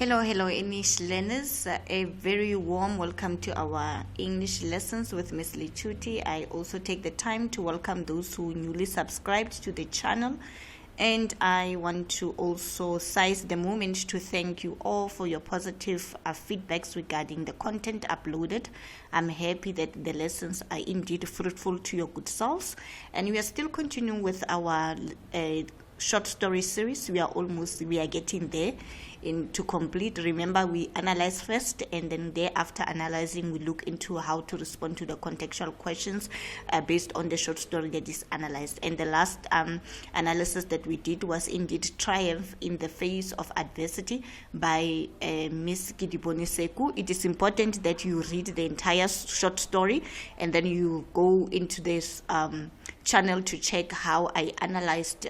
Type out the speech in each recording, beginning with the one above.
Hello, English learners. A very warm welcome to our English lessons with Miss Lichuti. I also take the time to welcome those who newly subscribed to the channel. And I want to also seize the moment to thank you all for your positive feedbacks regarding the content uploaded. I'm happy that the lessons are indeed fruitful to your good selves. And we are still continuing with our short story series. We are getting there to complete. Remember, we analyze first, and then thereafter analyzing, we look into how to respond to the contextual questions based on the short story that is analyzed. And the last analysis that we did was indeed Triumph in the Face of Adversity by Miss Kidiboni Seku. It is important that you read the entire short story and then you go into this channel to check how I analyzed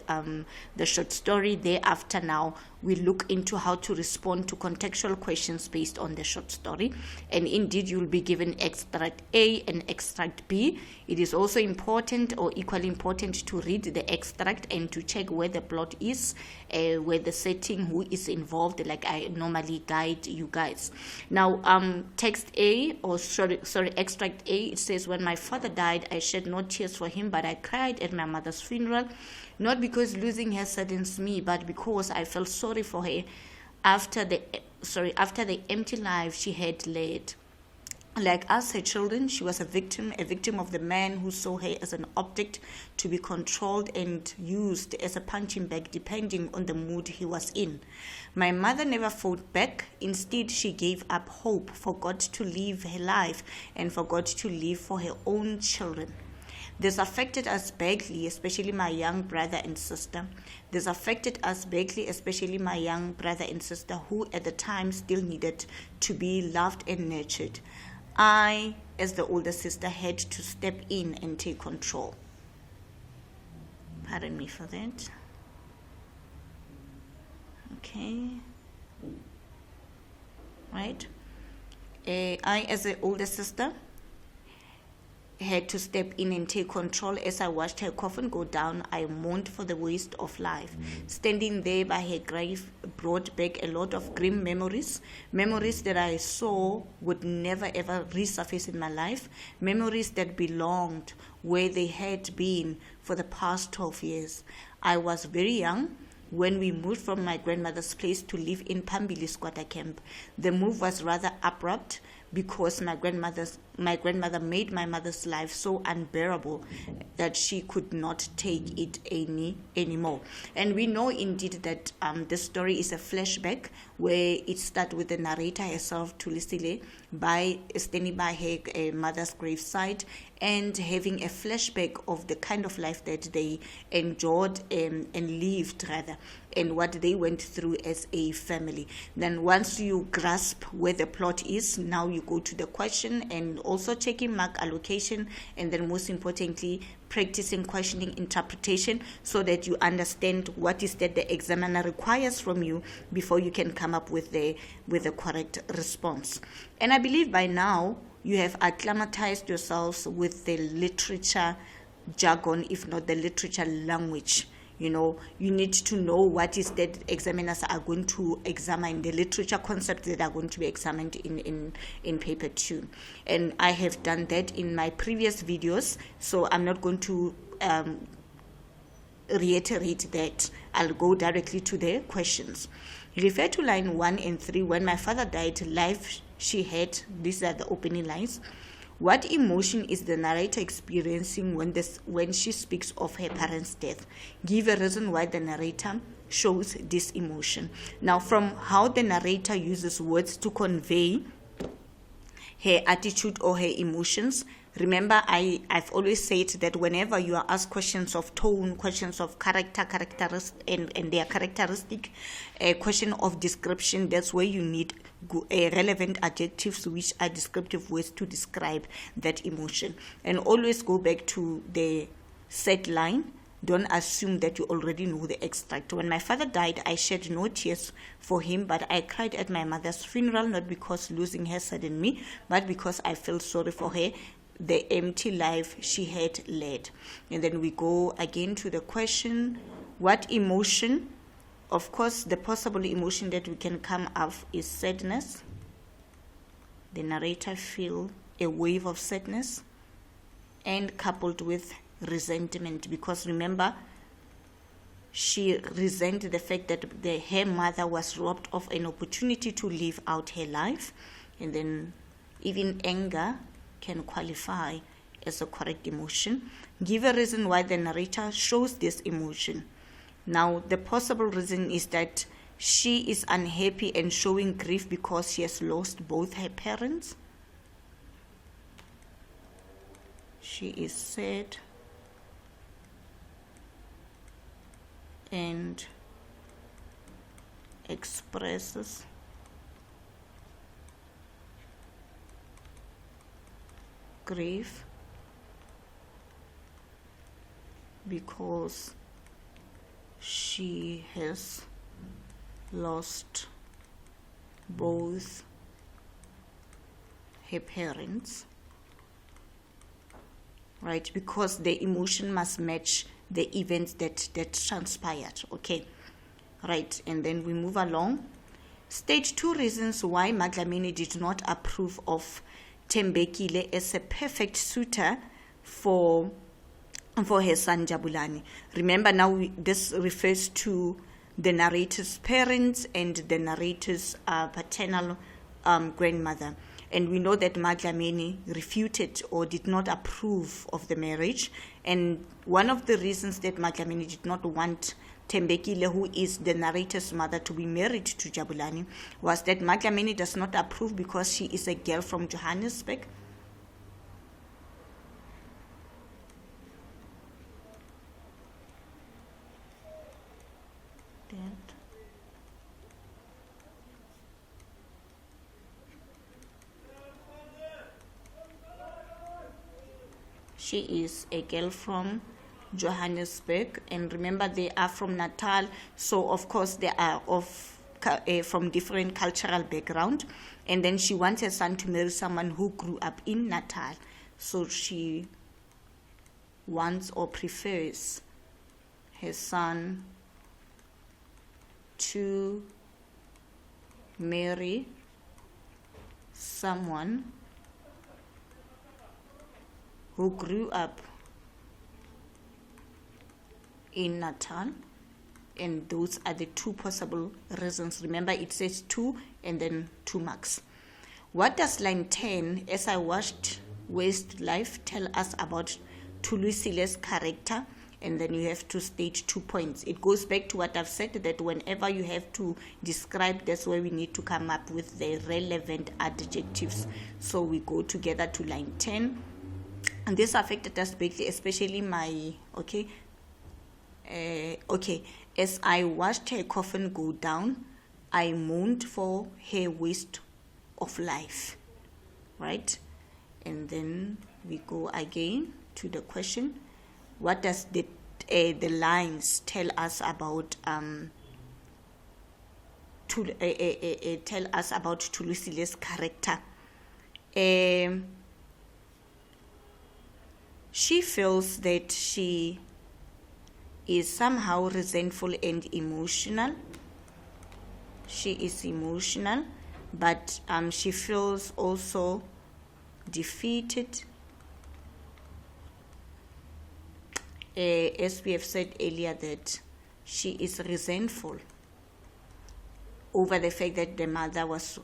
the short story. Thereafter, now we look into how to respond to contextual questions based on the short story. And indeed, you'll be given extract A and extract B. It is also important, or equally important, to read the extract and to check where the plot is, where the setting, who is involved, like I normally guide you guys. Now, text A, or extract A, it says, when my father died, I shed no tears for him, but I cried at my mother's funeral, not because losing her saddens me, but because I felt sorry for her after the empty life she had led. Like us, her children, she was a victim of the man who saw her as an object to be controlled and used as a punching bag depending on the mood he was in. My mother never fought back. Instead, she gave up hope, forgot to live her life, and forgot to live for her own children. This affected us badly, especially my young brother and sister. Who at the time still needed to be loved and nurtured. I, as the older sister, had to step in and take control. Pardon me for that. Okay. Right. I, as the older sister, had to step in and take control. As I watched her coffin go down, I mourned for the waste of life. Standing there by her grave brought back a lot of grim memories that I saw would never ever resurface in my life, memories that belonged where they had been for the past 12 years. I was very young when we moved from my grandmother's place to live in Pambili squatter camp. The move was rather abrupt because my grandmother made my mother's life so unbearable that she could not take it anymore. And we know indeed that this story is a flashback where it starts with the narrator herself, Tulisile, standing by her mother's graveside and having a flashback of the kind of life that they enjoyed and lived, rather, and what they went through as a family. Then once you grasp where the plot is, now you go to the question and also checking mark allocation, and then most importantly, practicing questioning interpretation so that you understand what is that the examiner requires from you before you can come up with the correct response. And I believe by now you have acclimatized yourselves with the literature jargon, if not the literature language. You know, you need to know what is that examiners are going to examine, the literature concepts that are going to be examined in paper 2. And I have done that in my previous videos, so I'm not going to reiterate that. I'll go directly to the questions. Refer to line 1 and 3. When my father died, life she had, these are the opening lines. What emotion is the narrator experiencing when she speaks of her parents' death? Give a reason why the narrator shows this emotion. Now, from how the narrator uses words to convey her attitude or her emotions, remember, I've always said that whenever you are asked questions of tone, questions of characteristic and their characteristic, a question of description, that's where you need relevant adjectives, which are descriptive words to describe that emotion. And always go back to the set line. Don't assume that you already know the extract. When my father died, I shed no tears for him, but I cried at my mother's funeral, not because losing her saddened me, but because I felt sorry for her, the empty life she had led. And then we go again to the question, what emotion Of course, the possible emotion that we can come up is sadness. The narrator feel a wave of sadness, and coupled with resentment, because remember, she resented the fact that her mother was robbed of an opportunity to live out her life. And then even anger can qualify as a correct emotion. Give a reason why the narrator shows this emotion. Now, the possible reason is that she is unhappy and showing grief because she has lost both her parents. She is sad and expresses grief because she has lost both her parents, right? Because the emotion must match the events that transpired, okay? Right, and then we move along. State 2 reasons why Madlamini did not approve of Thembekile as a perfect suitor for her son Jabulani. Remember now, this refers to the narrator's parents and the narrator's paternal grandmother. And we know that Madlamini refuted or did not approve of the marriage. And one of the reasons that Madlamini did not want Thembekile, who is the narrator's mother, to be married to Jabulani, was that Madlamini does not approve because she is a girl from Johannesburg. She is a girl from Johannesburg, and remember, they are from Natal, so of course they are from different cultural background. And then she wants her son to marry someone who grew up in Natal, so she wants or prefers her son to marry someone who grew up in Natal. And those are the two possible reasons. Remember, it says 2 and then 2 marks. What does line 10, as I watched Waste Life, tell us about Thulusile character? And then you have to state 2 points. It goes back to what I've said, that whenever you have to describe, that's where we need to come up with the relevant adjectives. So we go together to line 10. And this affected us greatly, especially my, as I watched her coffin go down, I mourned for her waste of life, right? And then we go again to the question, what does the lines tell us about Thulusile's character? She feels that she is somehow resentful and emotional. She is emotional, but she feels also defeated. As we have said earlier, that she is resentful over the fact that her mother was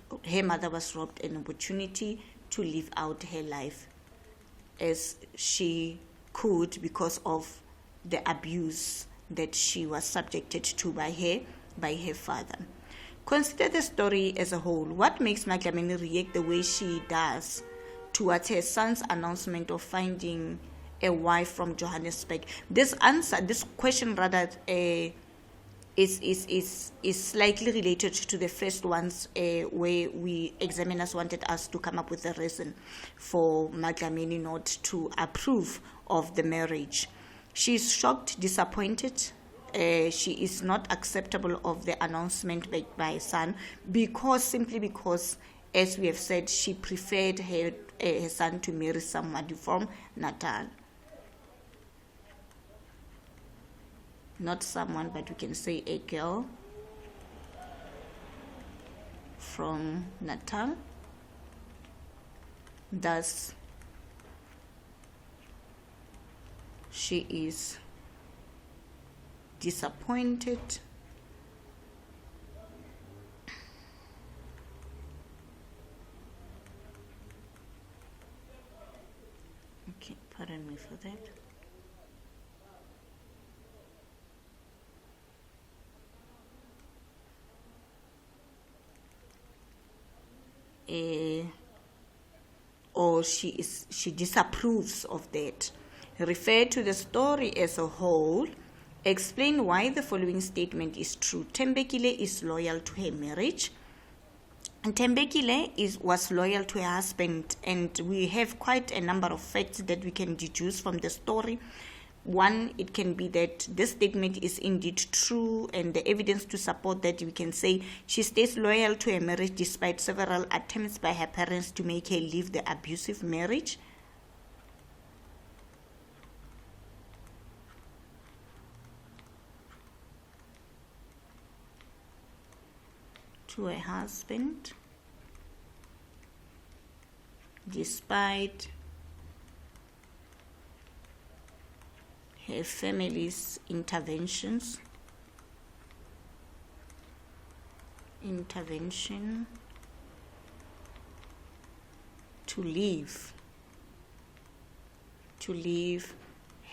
robbed an opportunity to live out her life as she could because of the abuse that she was subjected to by her father. Consider the story as a whole. What makes Madlamini react the way she does towards her son's announcement of finding a wife from Johannesburg? This question rather is slightly related to the first ones, where examiners wanted us to come up with a reason for Madlamini not to approve of the marriage. She is shocked, disappointed. She is not acceptable of the announcement made by her son simply because, as we have said, she preferred her son to marry somebody from Natal. Not someone, but we can say a girl from Natal. Thus, she is disappointed okay, pardon me for that. Or she disapproves of that. Refer to the story as a whole. Explain why the following statement is true. Thembekile is loyal to her marriage. And Thembekile was loyal to her husband, and we have quite a number of facts that we can deduce from the story. One, it can be that this statement is indeed true, and the evidence to support that, we can say she stays loyal to her marriage despite several attempts by her parents to make her leave the abusive marriage. To her husband, despite her family's intervention to leave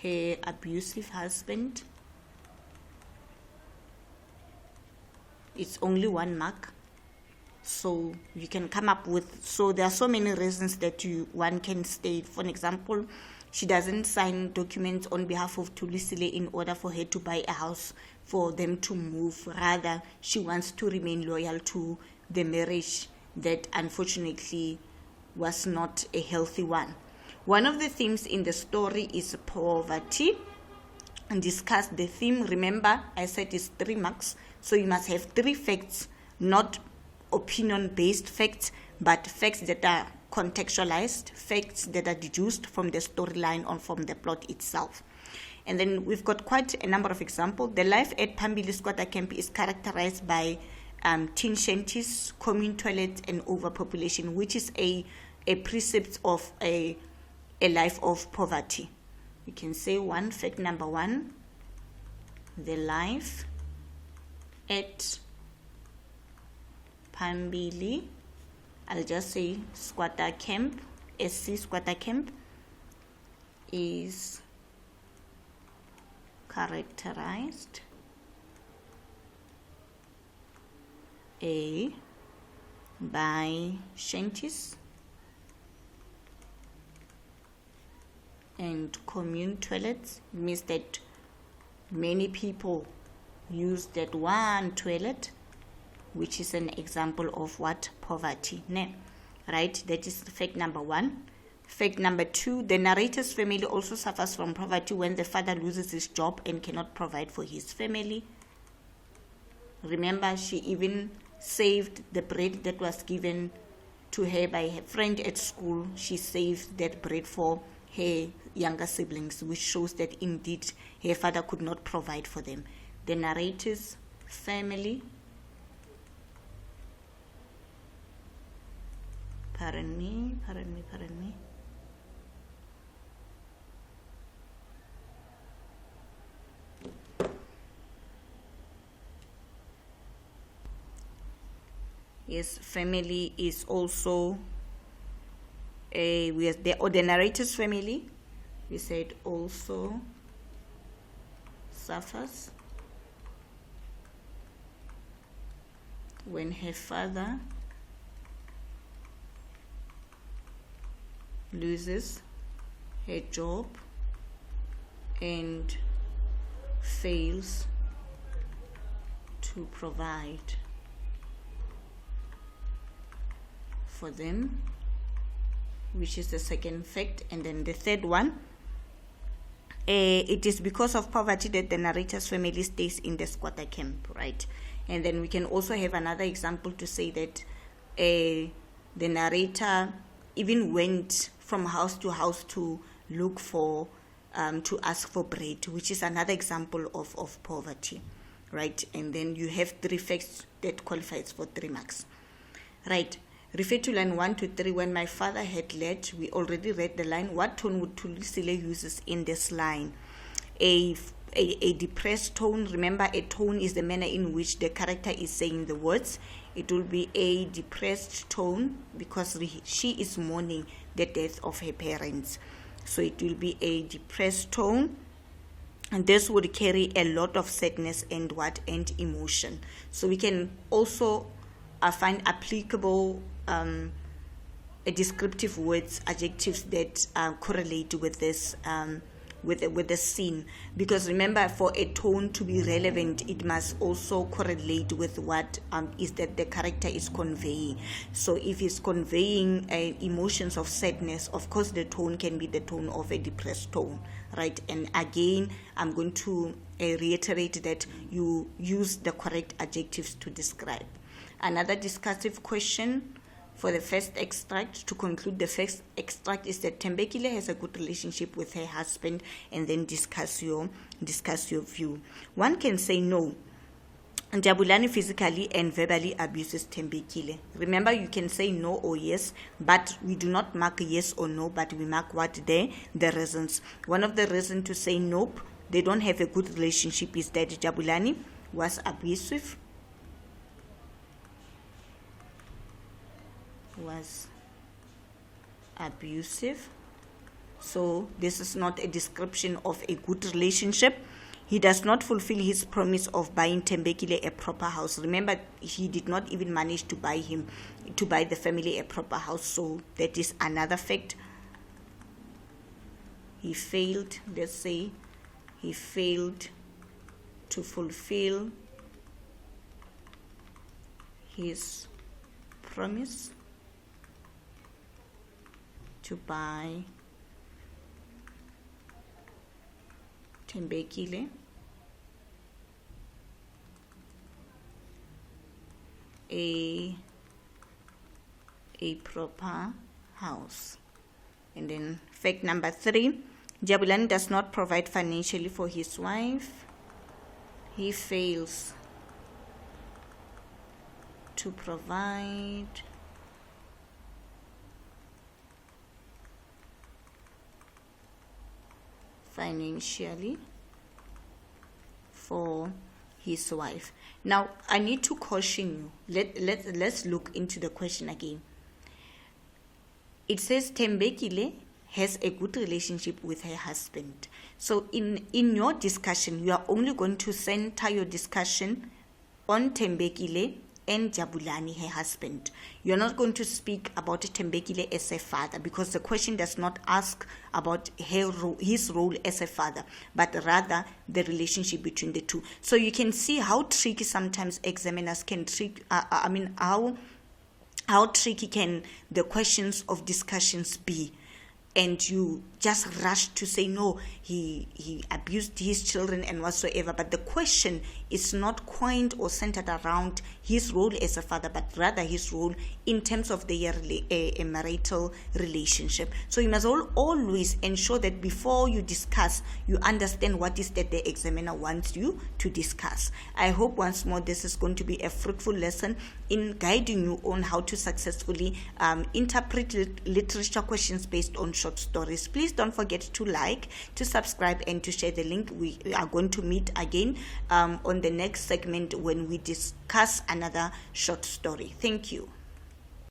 her abusive husband. It's only one mark, so you can come up with, so there are so many reasons that one can state. For example, she doesn't sign documents on behalf of Tulisile in order for her to buy a house for them to move. Rather, she wants to remain loyal to the marriage that unfortunately was not a healthy one. One of the themes in the story is poverty. And discuss the theme. Remember, I said it's 3 marks, so you must have 3 facts, not opinion-based facts, but facts that are contextualized, facts that are deduced from the storyline or from the plot itself. And then we've got quite a number of examples. The life at Phambili Squatter Camp is characterized by teen shanties, commune toilets, and overpopulation, which is a precept of a life of poverty. We can say fact number 1, the life at Phambili, I'll just say squatter camp, SC squatter camp, is characterized by shanties and commune toilets. Means that many people use that one toilet, which is an example of what? Poverty. Right? That is fact number 1. Fact number 2, the narrator's family also suffers from poverty when the father loses his job and cannot provide for his family. Remember, she even saved the bread that was given to her by her friend at school. She saved that bread for her younger siblings, which shows that indeed her father could not provide for them. The narrator's family, pardon me. Yes, family is also the narrator's family, we said, also suffers when her father loses her job and fails to provide for them, which is the second fact. And then the third one, it is because of poverty that the narrator's family stays in the squatter camp, right? And then we can also have another example to say that the narrator even went from house to house to look for, to ask for bread, which is another example of poverty, right? And then you have 3 facts that qualifies for 3 marks. Right. Refer to line 1 to 3. When my father had led, we already read the line. What tone would Thulisile uses in this line? A depressed tone. Remember, a tone is the manner in which the character is saying the words. It will be a depressed tone because she is mourning the death of her parents. So it will be a depressed tone. And this would carry a lot of sadness and emotion. So we can also find applicable descriptive words, adjectives that correlate with this with the scene, because remember, for a tone to be relevant, it must also correlate with what is that the character is conveying. So if it's conveying emotions of sadness, of course the tone can be the tone of a depressed tone, right? And again, I'm going to reiterate that you use the correct adjectives to describe. Another discursive question for the first extract, to conclude the first extract, is that Thembekile has a good relationship with her husband, and then discuss your view. One can say no. Jabulani physically and verbally abuses Thembekile. Remember, you can say no or yes, but we do not mark yes or no, but we mark what the reasons. One of the reasons to say nope, they don't have a good relationship, is that Jabulani was abusive. So this is not a description of a good relationship. He does not fulfill his promise of buying Thembekile a proper house. Remember, he did not even manage to buy the family a proper house. So that is another fact. He failed, let's say, he failed to fulfill his promise to buy Thembekile a proper house. And then fact number 3, Jabulani does not provide financially for his wife. He fails to provide financially for his wife. Now, I need to caution you. Let's look into the question again. It says Thembekile has a good relationship with her husband. So in your discussion, you are only going to center your discussion on Thembekile and Jabulani, her husband. You're not going to speak about Thembekile as a father, because the question does not ask about his role as a father, but rather the relationship between the two. So you can see how tricky sometimes examiners can how tricky can the questions of discussions be. And you just rush to say, no, he abused his children and whatsoever. But the question is not coined or centered around his role as a father, but rather his role in terms of the marital relationship. So you must always ensure that before you discuss, you understand what is that the examiner wants you to discuss. I hope once more this is going to be a fruitful lesson in guiding you on how to successfully interpret literature questions based on short stories. Please don't forget to like, to subscribe, and to share the link. We are going to meet again on the next segment when we discuss another short story. Thank you.